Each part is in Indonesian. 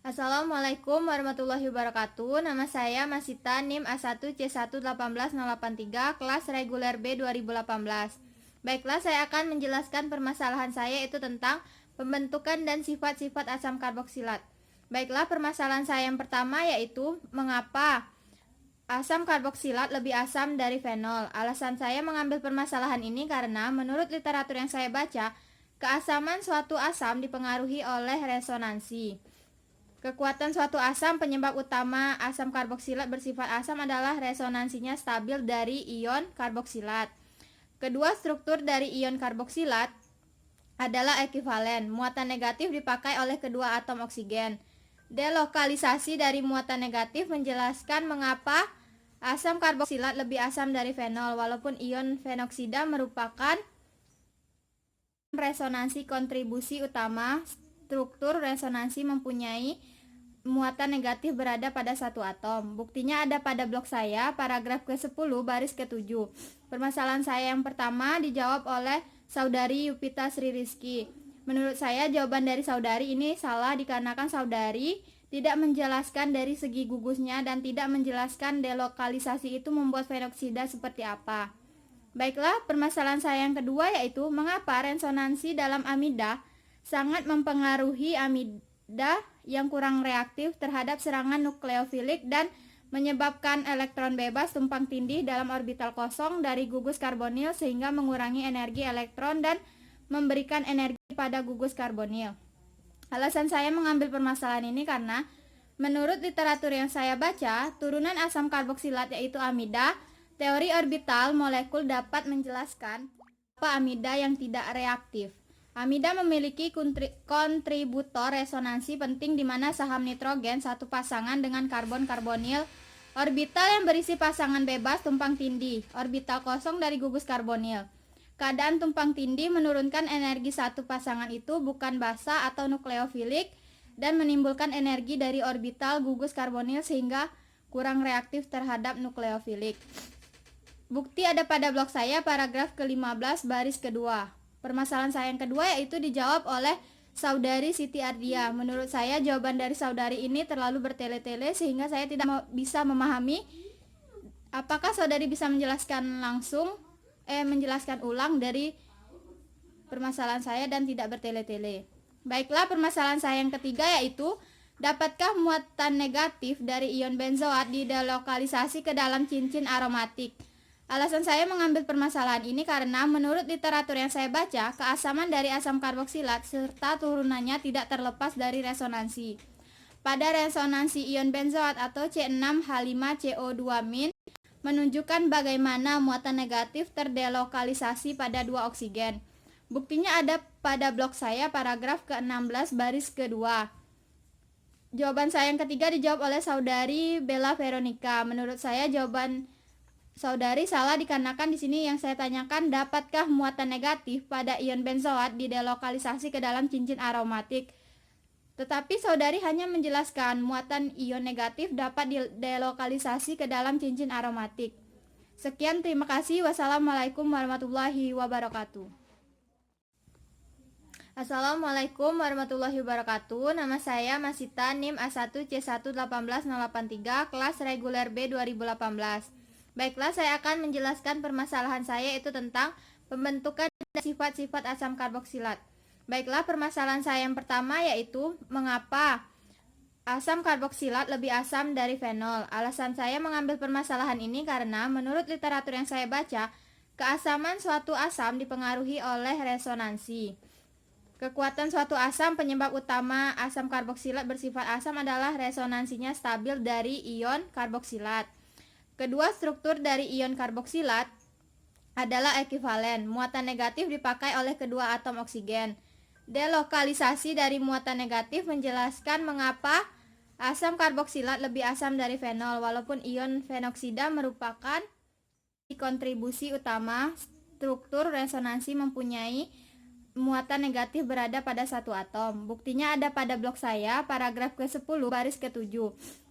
Assalamualaikum warahmatullahi wabarakatuh. Nama saya Masita NIM A1C1181083 kelas reguler B 2018. Baiklah, saya akan menjelaskan permasalahan saya itu tentang pembentukan dan sifat-sifat asam karboksilat. Baiklah, permasalahan saya yang pertama yaitu mengapa asam karboksilat lebih asam dari fenol. Alasan saya mengambil permasalahan ini karena menurut literatur yang saya baca, keasaman suatu asam dipengaruhi oleh resonansi. Kekuatan suatu asam, penyebab utama asam karboksilat bersifat asam adalah resonansinya stabil dari ion karboksilat. Kedua struktur dari ion karboksilat adalah ekivalen. Muatan negatif dipakai oleh kedua atom oksigen. Delokalisasi dari muatan negatif menjelaskan mengapa asam karboksilat lebih asam dari fenol, walaupun ion fenoksida merupakan resonansi kontribusi utama. Struktur resonansi mempunyai muatan negatif berada pada satu atom. Buktinya ada pada blog saya, paragraf ke-10 baris ke-7. Permasalahan saya yang pertama dijawab oleh saudari Yupita Sri Rizky. Menurut saya jawaban dari saudari ini salah dikarenakan saudari tidak menjelaskan dari segi gugusnya dan tidak menjelaskan delokalisasi itu membuat fenoksida seperti apa. Baiklah, permasalahan saya yang kedua yaitu mengapa resonansi dalam amida sangat mempengaruhi amida yang kurang reaktif terhadap serangan nukleofilik dan menyebabkan elektron bebas tumpang tindih dalam orbital kosong dari gugus karbonil sehingga mengurangi energi elektron dan memberikan energi pada gugus karbonil. Alasan saya mengambil permasalahan ini karena menurut literatur yang saya baca, turunan asam karboksilat yaitu amida, teori orbital molekul dapat menjelaskan apa amida yang tidak reaktif. Amida memiliki kontributor resonansi penting di mana saham nitrogen satu pasangan dengan karbon karbonil, orbital yang berisi pasangan bebas tumpang tindih, orbital kosong dari gugus karbonil. Keadaan tumpang tindih menurunkan energi satu pasangan itu bukan basa atau nukleofilik dan menimbulkan energi dari orbital gugus karbonil sehingga kurang reaktif terhadap nukleofilik. Bukti ada pada blog saya, paragraf ke-15 baris kedua. Permasalahan saya yang kedua yaitu dijawab oleh saudari Siti Ardia. Menurut saya jawaban dari saudari ini terlalu bertele-tele sehingga saya tidak bisa memahami. Apakah saudari bisa menjelaskan menjelaskan ulang dari permasalahan saya dan tidak bertele-tele? Baiklah, permasalahan saya yang ketiga yaitu dapatkah muatan negatif dari ion benzoat didelokalisasi ke dalam cincin aromatik? Alasan saya mengambil permasalahan ini karena menurut literatur yang saya baca, keasaman dari asam karboksilat serta turunannya tidak terlepas dari resonansi. Pada resonansi ion benzoat atau C6H5CO2- menunjukkan bagaimana muatan negatif terdelokalisasi pada dua oksigen. Buktinya ada pada blog saya, paragraf ke-16 baris kedua. Jawaban saya yang ketiga dijawab oleh saudari Bella Veronica. Menurut saya jawaban saudari salah dikarenakan di sini yang saya tanyakan dapatkah muatan negatif pada ion benzoat didelokalisasi ke dalam cincin aromatik. Tetapi saudari hanya menjelaskan muatan ion negatif dapat didelokalisasi ke dalam cincin aromatik. Sekian, terima kasih. Wassalamualaikum warahmatullahi wabarakatuh. Assalamualaikum warahmatullahi wabarakatuh. Nama saya Masita NIM A1C1181083 kelas reguler B 2018. Baiklah, saya akan menjelaskan permasalahan saya itu tentang pembentukan dan sifat-sifat asam karboksilat. Baiklah, permasalahan saya yang pertama yaitu mengapa asam karboksilat lebih asam dari fenol. Alasan saya mengambil permasalahan ini karena menurut literatur yang saya baca, keasaman suatu asam dipengaruhi oleh resonansi. Kekuatan suatu asam, penyebab utama asam karboksilat bersifat asam adalah resonansinya stabil dari ion karboksilat. Kedua struktur dari ion karboksilat adalah ekivalen. Muatan negatif dipakai oleh kedua atom oksigen. Delokalisasi dari muatan negatif menjelaskan mengapa asam karboksilat lebih asam dari fenol, walaupun ion fenoksida merupakan kontribusi utama. Struktur resonansi mempunyai muatan negatif berada pada satu atom. Buktinya ada pada blog saya, paragraf ke-10 baris ke-7.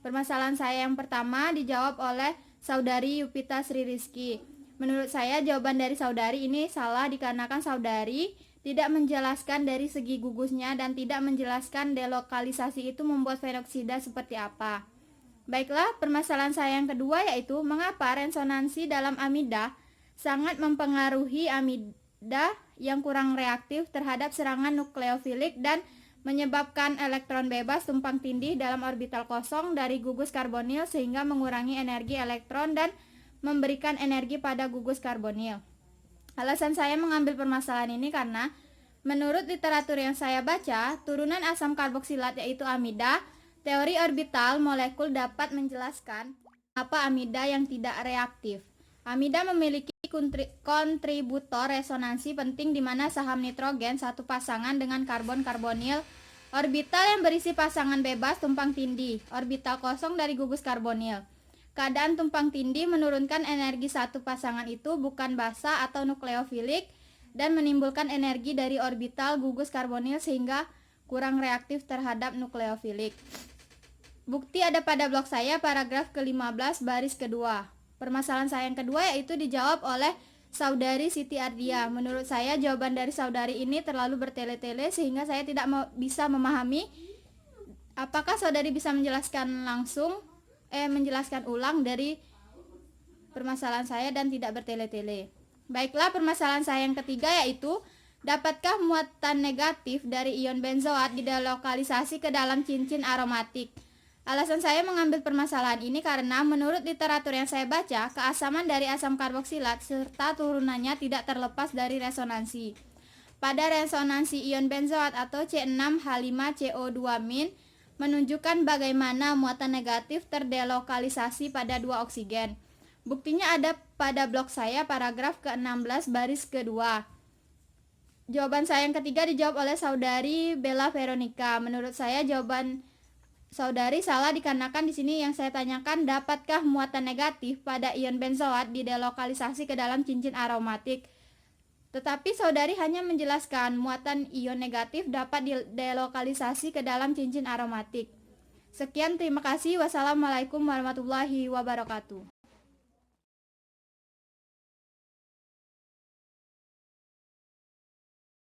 Permasalahan saya yang pertama dijawab oleh saudari Yupita Sri Rizky. Menurut saya jawaban dari saudari ini salah dikarenakan saudari tidak menjelaskan dari segi gugusnya, dan tidak menjelaskan delokalisasi itu membuat peroksida seperti apa. Baiklah, permasalahan saya yang kedua yaitu mengapa resonansi dalam amida sangat mempengaruhi amida yang kurang reaktif terhadap serangan nukleofilik dan menyebabkan elektron bebas tumpang tindih dalam orbital kosong dari gugus karbonil sehingga mengurangi energi elektron dan memberikan energi pada gugus karbonil. Alasan saya mengambil permasalahan ini karena menurut literatur yang saya baca, turunan asam karboksilat yaitu amida, teori orbital molekul dapat menjelaskan apa amida yang tidak reaktif. Amida memiliki kontributor resonansi penting di mana saham nitrogen satu pasangan dengan karbon karbonil, orbital yang berisi pasangan bebas tumpang tindih, orbital kosong dari gugus karbonil. Keadaan tumpang tindih menurunkan energi satu pasangan itu bukan basa atau nukleofilik dan menimbulkan energi dari orbital gugus karbonil sehingga kurang reaktif terhadap nukleofilik. Bukti ada pada blog saya paragraf ke-15 baris kedua. Permasalahan saya yang kedua yaitu dijawab oleh saudari Siti Ardia. Menurut saya jawaban dari saudari ini terlalu bertele-tele sehingga saya tidak bisa memahami. Apakah saudari bisa menjelaskan menjelaskan ulang dari permasalahan saya dan tidak bertele-tele? Baiklah, permasalahan saya yang ketiga yaitu dapatkah muatan negatif dari ion benzoat didelokalisasi ke dalam cincin aromatik? Alasan saya mengambil permasalahan ini karena menurut literatur yang saya baca, keasaman dari asam karboksilat serta turunannya tidak terlepas dari resonansi. Pada resonansi ion benzoat atau C6H5CO2- menunjukkan bagaimana muatan negatif terdelokalisasi pada dua oksigen. Buktinya ada pada blog saya paragraf ke-16 baris kedua. Jawaban saya yang ketiga dijawab oleh saudari Bella Veronica. Menurut saya jawaban saudari salah dikarenakan di sini yang saya tanyakan dapatkah muatan negatif pada ion benzoat didelokalisasi ke dalam cincin aromatik. Tetapi saudari hanya menjelaskan muatan ion negatif dapat didelokalisasi ke dalam cincin aromatik. Sekian, terima kasih. Wassalamualaikum warahmatullahi wabarakatuh.